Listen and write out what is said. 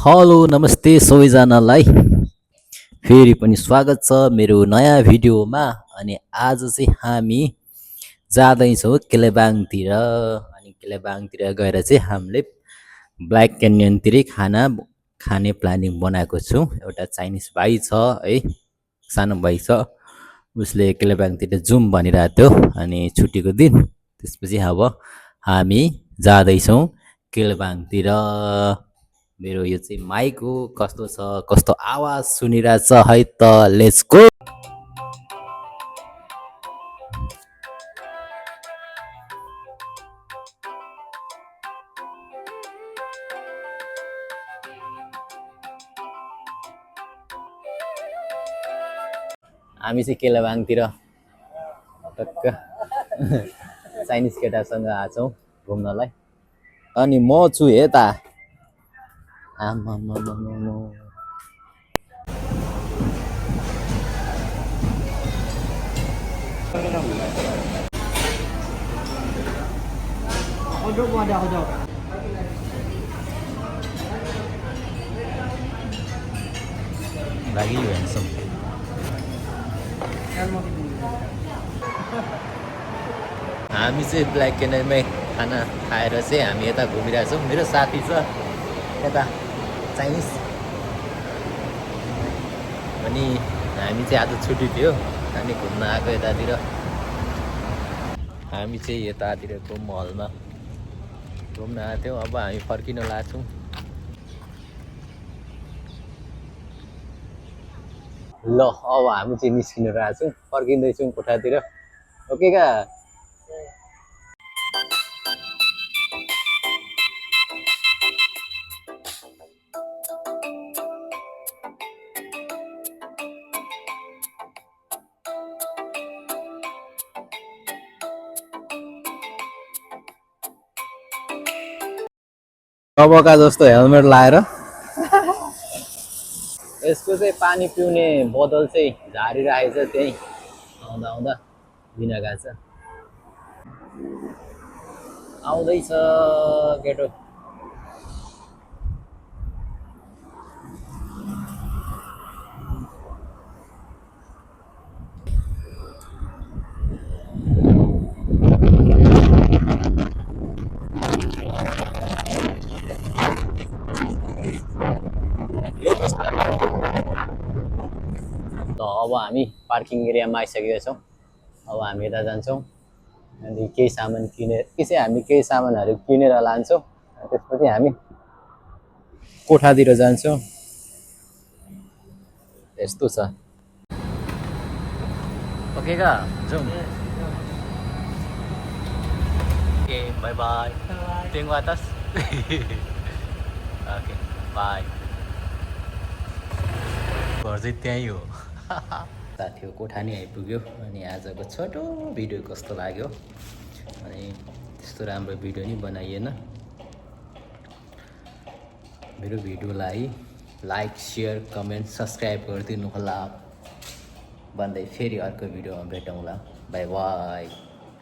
Hello नमस्ते सबैजनालाई फेरि पनि स्वागत छ मेरो नयाँ भिडियोमा। अनि आज चाहिँ हामी जाँदैछौँ केलेबाङतिर। अनि केलेबाङतिर गएर चाहिँ हामीले ब्ल्याक क्यान्यनतिरै खाने प्लानिङ बनाएको छौँ। एउटा चाइनिज भाइ छ है, सानो भाइ छ, उसले केलेबाङतिर जाउँ भनिरहेको थियो अनि छुट्टीको दिन। त्यसपछि अब हामी जाँदैछौँ केलेबाङतिर। मेरो यो चाहिँ माइक हो, कस्तो छ, कस्तो आवाज सुनिरहेछ है त, लेट्स गो। हामी चाहिँ केलाबाङतिर टक्क चाइनिज केटासँग आछौँ घुम्नलाई। अनि म छु यता। आमामामामा लागि ह्यान्डसम। हामी चाहिँ ब्ल्याक क्याननमै खाना खाएर चाहिँ हामी यता घुमिरहेछौँ। मेरो साथी छ यता चाइनिज। अनि हामी चाहिँ आज छुट्टी थियो अनि घुम्न आएको यतातिर। हामी चाहिँ यतातिरको महलमा घुम्न आएको थियौँ। अब हामी फर्किन लाग्छौँ। ल अब हामी चाहिँ निस्किन रहेको छौँ, फर्किँदैछौँ कोठातिर। ओके का। कबका जस्तो हेलमेट लाएर यसको चाहिँ पानी पिउने बोतल चाहिँ झारिरहेको छ, त्यहीँ आउँदा आउँदा बिना गएको छ। आउँदैछ केटो। अब हामी पार्किङ एरियामा आइसकेका छौँ। अब हामी यता जान्छौँ अनि केही सामान हामी केही सामानहरू किनेर लान्छौँ। त्यसपछि हामी कोठातिर जान्छौँ। यस्तो छ। ओके का, जाउँ। Okay by by. Terima atas. Okay by. घर चाहिँ त्यहीँ हो। साथीको कोठा नि आइपुग्यो। अनि आजको छोटो भिडियो कस्तो लाग्यो? अनि त्यस्तो राम्रो भिडियो नि बनाइएन। मेरो भिडियोलाई लाइक, सेयर, कमेन्ट, सब्सक्राइब गरिदिनु होला भन्दै फेरि अर्को भिडियोमा भेटौँला। By by.